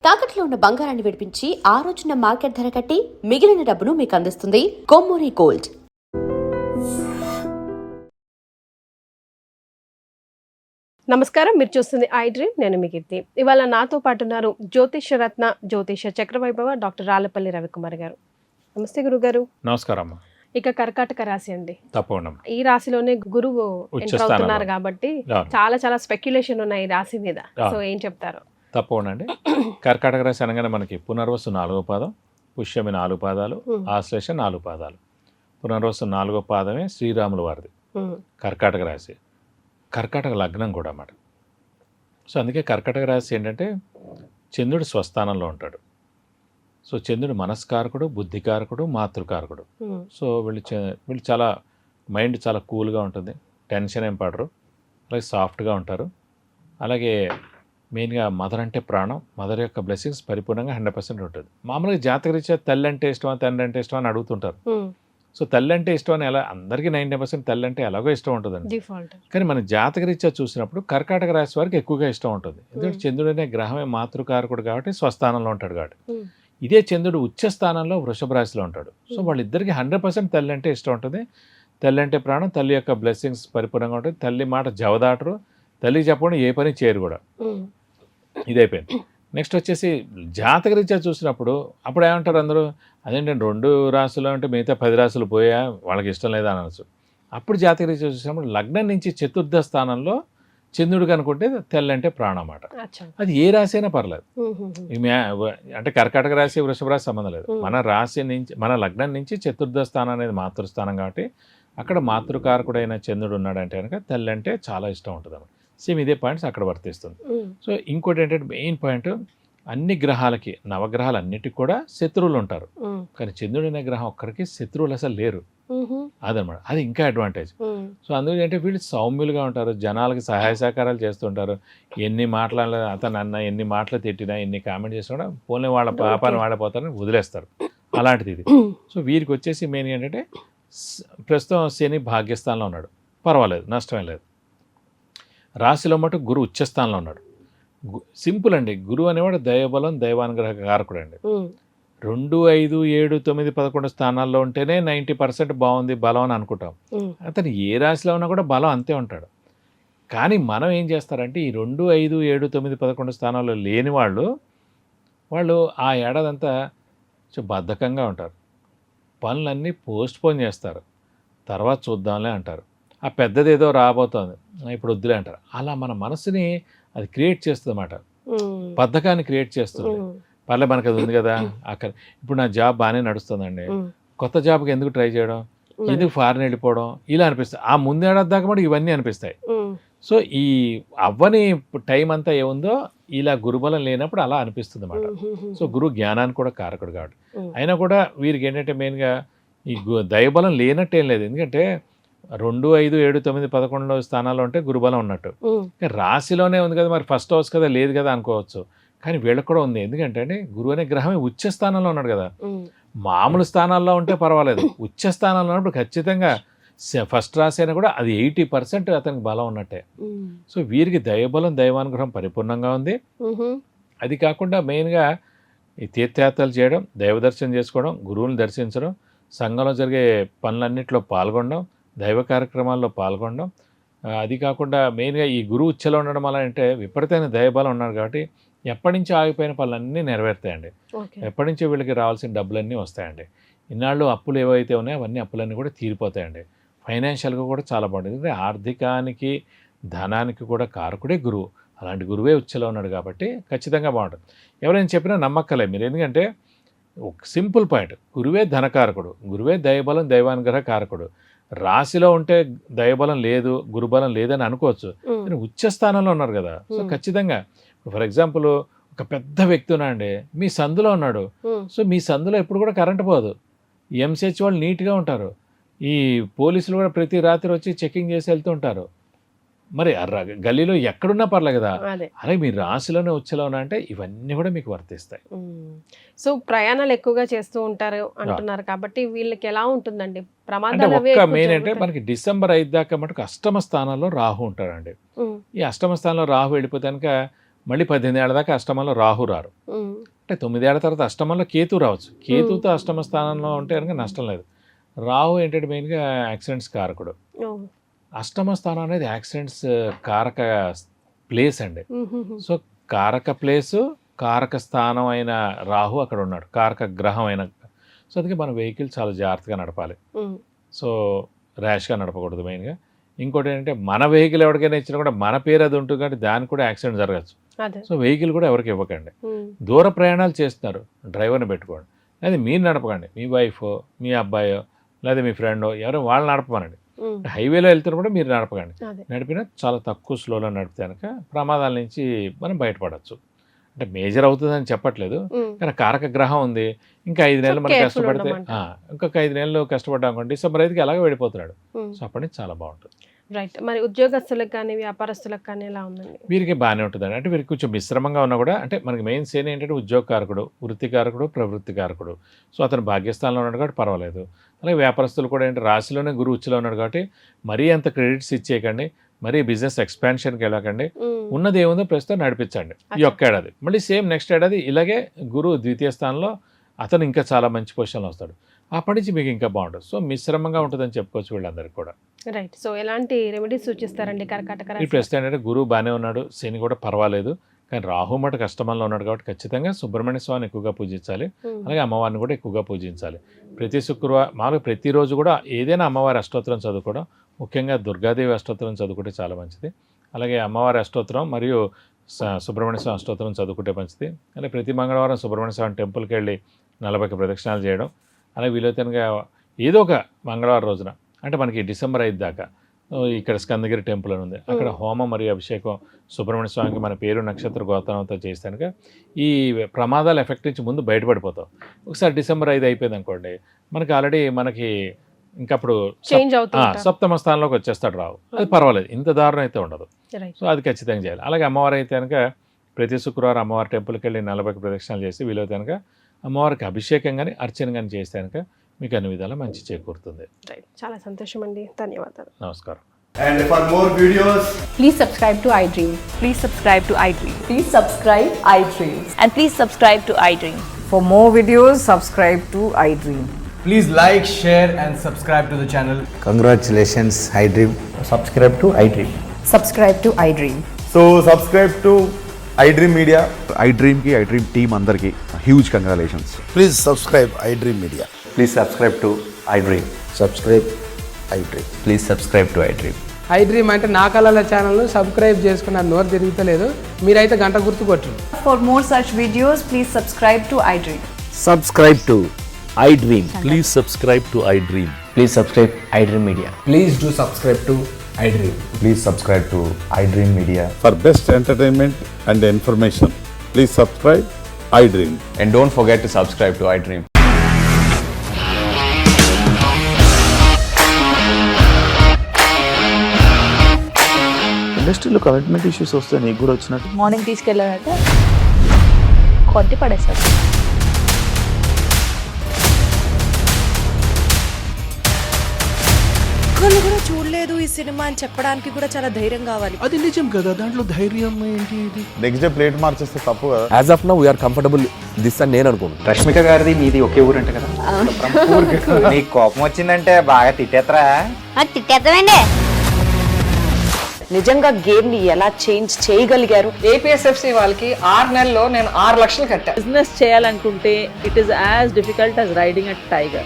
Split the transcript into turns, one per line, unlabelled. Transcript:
తాకట్లో ఉన్న బంగారాన్ని విడిపించి ఆ రోజున మార్కెట్ ధర కట్టి మిగిలిన డబ్బును మీకు అందిస్తుంది కొమ్మూరి గోల్డ్.
నమస్కారం, మీరు చూస్తుంది ఐ డ్రీమ్. నేను మీ కీర్తి. ఇవాళ నాతో పాటు ఉన్నారు జ్యోతిష రత్న జ్యోతిష చక్రవైభవ డాక్టర్ రాళ్లపల్లి రవికుమార్ గారు. నమస్తే గురుగారు.
నమస్కారం.
ఇక కర్కాటక రాశి అండి.
తప్పకుండా
ఈ రాశిలోనే గురువు ఎంటర్ అవుతున్నారు కాబట్టి చాలా చాలా స్పెక్యులేషన్ ఉన్నాయి ఈ రాశి మీద. సో ఏం చెప్తారు?
తప్పకుండా అండి. కర్కాటక రాశి అనగానే మనకి పునర్వసు 4వ పాదం, పుష్యమి 4 పాదాలు, ఆశ్లేష 4 పాదాలు. పునర్వసు 4వ పాదమే శ్రీరాముల వారిది కర్కాటక రాశి. కర్కాటక లగ్నం కూడా అన్నమాట. సో అందుకే కర్కాటక రాశి ఏంటంటే చంద్రుడు స్వస్థానంలో ఉంటాడు. సో చంద్రుడు మనస్కారకుడు, బుద్ధికారకుడు, మాతృకారకుడు. సో వీళ్ళు చాలా మైండ్ చాలా కూల్గా ఉంటుంది, టెన్షన్ ఏం పడరు, అలాగే సాఫ్ట్గా ఉంటారు. అలాగే మెయిన్గా మదర్ అంటే ప్రాణం, మదర్ యొక్క బ్లెస్సింగ్స్ పరిపూర్ణంగా 100% ఉంటుంది. మామూలుగా జాతకరీత్యా తల్లి అంటే ఇష్టమా, తండ్రి అంటే ఇష్టం అని అడుగుతుంటారు. సో తల్లి అంటే ఇష్టం అని ఎలా అందరికీ 90% తల్లి అంటే ఎలాగో ఇష్టం ఉంటుందండి. కానీ మన జాతకరీత్యా చూసినప్పుడు కర్కాటక రాశి వారికి ఎక్కువగా ఇష్టం ఉంటుంది. ఎందుకంటే చంద్రుడు అనే గ్రహమే మాతృకారకుడు కాబట్టి స్వస్థానంలో ఉంటాడు కాబట్టి. ఇదే చంద్రుడు ఉచ్చ స్థానంలో వృషభ రాశిలో ఉంటాడు. సో వాళ్ళిద్దరికి 100% తల్లి అంటే ఇష్టం ఉంటుంది. తల్లి అంటే ప్రాణం, తల్లి యొక్క బ్లెస్సింగ్స్ పరిపూర్ణంగా ఉంటుంది. తల్లి మాట జవదాటరు, తల్లికి చెప్పకుండా ఏ పని చేయరు కూడా. ఇదైపోయింది. నెక్స్ట్ వచ్చేసి జాతకరీత్యా చూసినప్పుడు అప్పుడు ఏమంటారు అందరూ, అదేంటంటే 2 రాశులు అంటే మిగతా 10 రాశులు పోయా, వాళ్ళకి ఇష్టం లేదా అనొచ్చు. అప్పుడు జాతకరీత్యా చూసినప్పుడు లగ్నం నుంచి చతుర్థ స్థానంలో చంద్రుడు కనుకుంటే తెల్ల అంటే ప్రాణం అన్నమాట. అది ఏ రాశి అయినా పర్లేదు. అంటే కర్కాటక రాశి వృషభ రాశి సంబంధం లేదు. మన రాశి నుంచి, మన లగ్నం నుంచి చతుర్థ స్థానం అనేది మాతృస్థానం కాబట్టి అక్కడ మాతృకారకుడైన చంద్రుడు ఉన్నాడంటే కనుక తెల్ల అంటే చాలా ఇష్టం ఉంటుంది అన్నమాట. సేమ్ ఇదే పాయింట్స్ అక్కడ వర్తిస్తుంది. సో ఇంకోటి ఏంటంటే మెయిన్ పాయింట్, అన్ని గ్రహాలకి, నవగ్రహాలు అన్నిటికీ కూడా శత్రువులు ఉంటారు. కానీ చంద్రుడు అనే గ్రహం ఒక్కరికి శత్రువులు అసలు లేరు. అదనమాట, అది ఇంకా అడ్వాంటేజ్. సో అందుకని అంటే వీళ్ళు సౌమ్యులుగా ఉంటారు, జనాలకి సహాయ సహకారాలు చేస్తుంటారు. ఎన్ని మాటలు అతను అన్న, ఎన్ని మాటలు తిట్టినా, ఎన్ని కామెంట్ చేసినా కూడా పోనీ వాళ్ళ పాపాన్ని వాడిపోతారని వదిలేస్తారు. అలాంటిది ఇది. సో వీరికి వచ్చేసి మెయిన్ ఏంటంటే ప్రస్తుతం శని భాగ్యస్థానంలో ఉన్నాడు, పర్వాలేదు, నష్టమే లేదు. రాశిలో మటు గురు ఉచ్చస్థానంలో ఉన్నాడు. సింపుల్ అండి, గురువు అనేవాడు దైవబలం, దైవానుగ్రహ కారకుడు అండి. 2, 5, 7, 9, 11 స్థానాల్లో ఉంటేనే 90% బాగుంది బలం అని అనుకుంటాం. అతను ఏ రాశిలో ఉన్నా కూడా బలం అంతే ఉంటాడు. కానీ మనం ఏం చేస్తారంటే ఈ 2, 5, 7, 9, 11 స్థానాల్లో లేని వాళ్ళు ఆ ఏడాదంతా బద్ధకంగా ఉంటారు. పనులన్నీ పోస్ట్పోన్ చేస్తారు, తర్వాత చూద్దాంలే అంటారు. ఆ పెద్దది ఏదో రాబోతోంది, ఇప్పుడు వద్దులే అంటారు. అలా మన మనసుని అది క్రియేట్ చేస్తుంది అన్నమాట, బద్ధకాన్ని క్రియేట్ చేస్తుంది. పర్లే మనకు అది ఉంది కదా, అక్కడ ఇప్పుడు నా జాబ్ బాగానే నడుస్తుందండి, కొత్త జాబ్కి ఎందుకు ట్రై చేయడం, ఎందుకు ఫారెన్ వెళ్ళిపోవడం, ఇలా అనిపిస్తాయి. ఆ ముందేడాది దాకా కూడా ఇవన్నీ అనిపిస్తాయి. సో ఈ అవ్వని టైం అంతా ఏముందో ఇలా గురుబలం లేనప్పుడు అలా అనిపిస్తుంది అన్నమాట. సో గురువు జ్ఞానానికి కూడా కారకుడు కాబట్టి. అయినా కూడా వీరికి ఏంటంటే మెయిన్గా ఈ దైవబలం లేనట్టేం లేదు. ఎందుకంటే 2, 5, 7, 9, 11 స్థానాల్లో ఉంటే గురుబలం ఉన్నట్టు. రాశిలోనే ఉంది కదా, మరి ఫస్ట్ హౌస్ కదా, లేదు కదా అనుకోవచ్చు. కానీ వీళ్ళకి కూడా ఉంది. ఎందుకంటే అండి గురువు అనే గ్రహమే ఉచ్చ స్థానంలో ఉన్నాడు కదా. మామూలు స్థానాల్లో ఉంటే పర్వాలేదు, ఉచ్చ స్థానంలో ఉన్నప్పుడు ఖచ్చితంగా ఫస్ట్ రాశి అయినా కూడా అది 80% అతనికి బలం ఉన్నట్టే. సో వీరికి దైవబలం, దైవానుగ్రహం పరిపూర్ణంగా ఉంది. అది కాకుండా మెయిన్గా ఈ తీర్థయాత్రలు చేయడం, దైవ దర్శనం చేసుకోవడం, గురువుని దర్శించడం, సంఘంలో జరిగే పనులన్నింటిలో పాల్గొనడం, దైవ కార్యక్రమాల్లో పాల్గొనడం. అది కాకుండా మెయిన్గా ఈ గురువు ఉచ్చలో ఉండడం వల్ల అంటే విపరీతమైన దైవబలం ఉన్నారు కాబట్టి ఎప్పటి నుంచో ఆగిపోయిన పనులన్నీ నెరవేరుతాయండి. ఎప్పటి నుంచో వీళ్ళకి రావాల్సిన డబ్బులన్నీ వస్తాయండి. ఇన్నాళ్ళు అప్పులు ఏవైతే ఉన్నాయో అవన్నీ అప్పులన్నీ కూడా తీరిపోతాయండి. ఫైనాన్షియల్గా కూడా చాలా బాగుంటుంది. ఎందుకంటే ఆర్థికానికి, ధనానికి కూడా కారకుడే గురువు. అలాంటి గురువే ఉచ్చలో ఉన్నాడు కాబట్టి ఖచ్చితంగా బాగుంటుంది. ఎవరైనా చెప్పినా నమ్మక్కలే మీరు. ఎందుకంటే ఒక సింపుల్ పాయింట్, గురువే ధనకారకుడు, గురువే దైవబలం, దైవానుగ్రహ కారకుడు. రాశిలో ఉంటే దైవబలం లేదు, గురుబలం లేదని అనుకోవచ్చు, కానీ ఉచ్చ స్థానంలో ఉన్నారు కదా. సో ఖచ్చితంగా ఫర్ ఎగ్జాంపుల్ ఒక పెద్ద వ్యక్తి ఉన్నాడండి, మీ సందులో ఉన్నాడు. సో మీ సందులో ఎప్పుడు కూడా కరెంట్ పోదు, ఎంసీహెచ్ వాళ్ళు నీట్గా ఉంటారు, ఈ పోలీసులు కూడా ప్రతి రాత్రి వచ్చి చెకింగ్ చేసి వెళ్తూ ఉంటారు. మరి గల్లీలో ఎక్కడున్నా పర్లే కదా. అలాగే మీ రాశిలోనే ఉచ్చలోనే అంటే ఇవన్నీ కూడా మీకు వర్తిస్తాయి.
సో ప్రయాణాలు ఎక్కువగా చేస్తూ ఉంటారు అంటున్నారు కాబట్టి వీళ్ళకి ఎలా ఉంటుందండి ప్రమాదాలు?
ఒక్క మెయిన్ అంటే మనకి డిసెంబర్ 5 దాకా మటుకు అష్టమ స్థానంలో రాహు ఉంటాడండి. ఈ అష్టమ స్థానంలో రాహు వెళ్ళిపోతే కనుక మళ్ళీ 18 ఏళ్ళ దాకా అష్టమంలో రాహు రారు. అంటే 9 ఏళ్ల తర్వాత అష్టమంలో కేతు రావచ్చు. కేతుతో అష్టమ స్థానంలో ఉంటే కనుక నష్టం లేదు. రాహు ఏంటంటే మెయిన్గా యాక్సిడెంట్స్ కారకుడు. అష్టమ స్థానం అనేది యాక్సిడెంట్స్ కారక ప్లేస్ అండి. సో కారక ప్లేసు, కారక స్థానం అయిన రాహు అక్కడ ఉన్నాడు, కారక గ్రహం అయిన. సో అందుకే మన వెహికల్ చాలా జాగ్రత్తగా నడపాలి. సో ర్యాష్గా నడపకూడదు మెయిన్గా. ఇంకోటి ఏంటంటే మన వెహికల్ ఎవరికైనా ఇచ్చినా కూడా మన పేరు అది ఉంటుంది కాబట్టి దానికి కూడా యాక్సిడెంట్ జరగచ్చు. సో వెహికల్ కూడా ఎవరికి ఇవ్వకండి. దూర ప్రయాణాలు చేస్తున్నారు, డ్రైవర్ని పెట్టుకోండి. లేదా మీరు నడపకండి, మీ వైఫో మీ అబ్బాయో లేదా మీ ఫ్రెండో ఎవరో వాళ్ళు నడపమనండి. హైవేలో వెళ్తున్నా కూడా మీరు నడపకండి. నడిపినా చాలా తక్కువ స్లోలో నడిపితే కనుక ప్రమాదాల నుంచి మనం బయటపడవచ్చు. అంటే మేజర్ అవుతుందని చెప్పట్లేదు, కానీ కారక గ్రహం ఉంది. ఇంకా 5 నెలలు మనం కష్టపడితే, ఇంకొక 5 నెలలు కష్టపడ్డాం అనుకోండి, డిసెంబర్ 5కి అలాగే వెళ్ళిపోతున్నాడు. సో అప్పటి నుంచి చాలా బాగుంటుంది.
రైట్. మరి ఉద్యోగస్తులకు కానీ వ్యాపారస్తులకు కానీ ఎలా ఉందండి?
వీరికి బాగానే ఉంటుందండి. అంటే వీరికి కొంచెం మిశ్రమంగా ఉన్నా కూడా, అంటే మనకి మెయిన్ సేన్ ఏంటంటే ఉద్యోగకారకుడు, వృత్తికారకుడు, ప్రవృత్తికారకుడు. సో అతను భాగ్యస్థానంలో ఉన్నాడు కాబట్టి పర్వాలేదు. అలాగే వ్యాపారస్తులు కూడా ఏంటి రాశిలోనే గురు ఉచ్చులో ఉన్నాడు కాబట్టి మరీ అంత క్రెడిట్స్ ఇచ్చేయకండి, మరీ బిజినెస్ ఎక్స్పాన్షన్కి వెళ్ళకండి. ఉన్నది ఏముందో ప్రస్తుతం నడిపించండి ఈ ఒక్క ఏడాది. మళ్ళీ సేమ్ నెక్స్ట్ ఏడాది ఇలాగే గురువు ద్వితీయ స్థానంలో అతను ఇంకా చాలా మంచి పొజిషన్లో వస్తాడు. అప్పటి నుంచి మీకు ఇంకా బాగుంటుంది. సో మిశ్రమంగా ఉంటుందని చెప్పుకోవచ్చు వీళ్ళందరికీ కూడా.
రైట్. సో ఎలాంటి రెమెడీస్ సూచిస్తారండి కర్కాటక రాశి?
ఈ ప్రస్తుతం ఏంటంటే గురువు బాగానే ఉన్నాడు, శని కూడా పర్వాలేదు, కానీ రాహు మటు కష్టమంలో ఉన్నాడు కాబట్టి ఖచ్చితంగా సుబ్రహ్మణ్య స్వామిని ఎక్కువగా పూజించాలి. అలాగే అమ్మవారిని కూడా ఎక్కువగా పూజించాలి. ప్రతి శుక్రవారం మామూలుగా ప్రతిరోజు కూడా ఏదైనా అమ్మవారి అష్టోత్తరం చదువుకోవడం, ముఖ్యంగా దుర్గాదేవి అష్టోత్తరం చదువుకుంటే చాలా మంచిది. అలాగే అమ్మవారి అష్టోత్తరం మరియు సుబ్రహ్మణ్య స్వామి అష్టోత్తరం చదువుకుంటే మంచిది. అలాగే ప్రతి మంగళవారం సుబ్రహ్మణ్య స్వామి టెంపుల్కి వెళ్ళి 40 ప్రదక్షిణాలు చేయడం. అలాగే వీలైతేనగా ఏదో ఒక మంగళవారం రోజున, అంటే మనకి డిసెంబర్ 5 దాకా ఇక్కడ స్కందగిరి టెంపుల్ అని ఉంది, అక్కడ హోమం మరియు అభిషేకం సుబ్రహ్మణ్య స్వామికి మన పేరు నక్షత్ర గోత్రంతో చేస్తానుక ఈ ప్రమాదాల ఎఫెక్ట్ నుంచి ముందు బయటపడిపోతాం. ఒకసారి డిసెంబర్ 5 అయిపోయింది అనుకోండి, మనకి ఆల్రెడీ ఇంకప్పుడు సప్తమ స్థానంలోకి వచ్చేస్తాడు రావు. అది పర్వాలేదు, ఇంత దారుణం అయితే ఉండదు. సో అది ఖచ్చితంగా చేయాలి. అలాగే అమ్మవారు అయితే కనుక ప్రతి శుక్రవారం అమ్మవారి టెంపుల్కి వెళ్ళి 40 ప్రదక్షిణాలు చేసి వీలైతే కనుక అమ్మవారికి అభిషేకం కానీ అర్చన కానీ చేస్తే కనుక మీకు అన్ని విధాలా మంచి చేకూరుతుంది.
చాలా సంతోషం అండి, ధన్యవాదాలు.
నమస్కారం.
And for more videos,
please subscribe to iDream.
Please subscribe to iDream.
Please subscribe iDream.
And please subscribe to iDream.
For more videos, subscribe to iDream.
please like, share and subscribe to the channel.
Congratulations, iDream.
Subscribe to iDream.
Subscribe to iDream.
So subscribe to iDream Media.
iDream team andarki huge congratulations.
Please subscribe iDream Media.
Please subscribe to iDream.
Subscribe iDream.
Please subscribe to iDream.
iDream అంటే నా కళల ఛానల్ను subscribe చేసుకున్న నోరు తిరుగుతలేదు, మీరైతే గంట గుర్తు కొట్టండి.
For more such videos, please subscribe to iDream.
Subscribe to iDream.
Please subscribe to iDream.
Please subscribe iDream Media.
Please do subscribe to iDream.
Please subscribe to iDream Media.
For best entertainment and information, please subscribe iDream.
And don't forget to subscribe to iDream.
ఇండస్ట్రీలో commitment issues వస్తే నీకు కూడా వచ్చినట్టు
morning తీసుకెళ్ళారంటే కొట్టి పడేశారు.
ఒక్కళ్ళు కూడా చూడలేదు ఈ సినిమా అని చెప్పడానికి కూడా చాలా ధైర్యం కావాలి.
అది నిజం కదా, దాంట్లో ధైర్యం ఏంటి?
నెక్స్ట్ డే ప్లేట్ మార్చేస్తే తప్పు కదా.
As of now we are comfortable this అని నేను అనుకుంటున్నాను.
రష్మిక గారిది మీది ఒకే ఊరు అంట కదా. నీకు కోపం వచ్చిందంటే బాగా తిట్టేత్తరా?
తిట్టేద్దామండి.
నిజంగా గేమ్ ని ఎలా చేంజ్ చేయగలిగారు?
APSFC వాళ్ళకి 6 నెలల్లో నేను 6 లక్షలు కట్టా.
బిజినెస్ చేయాలనుకుంటే it is as difficult as riding a tiger.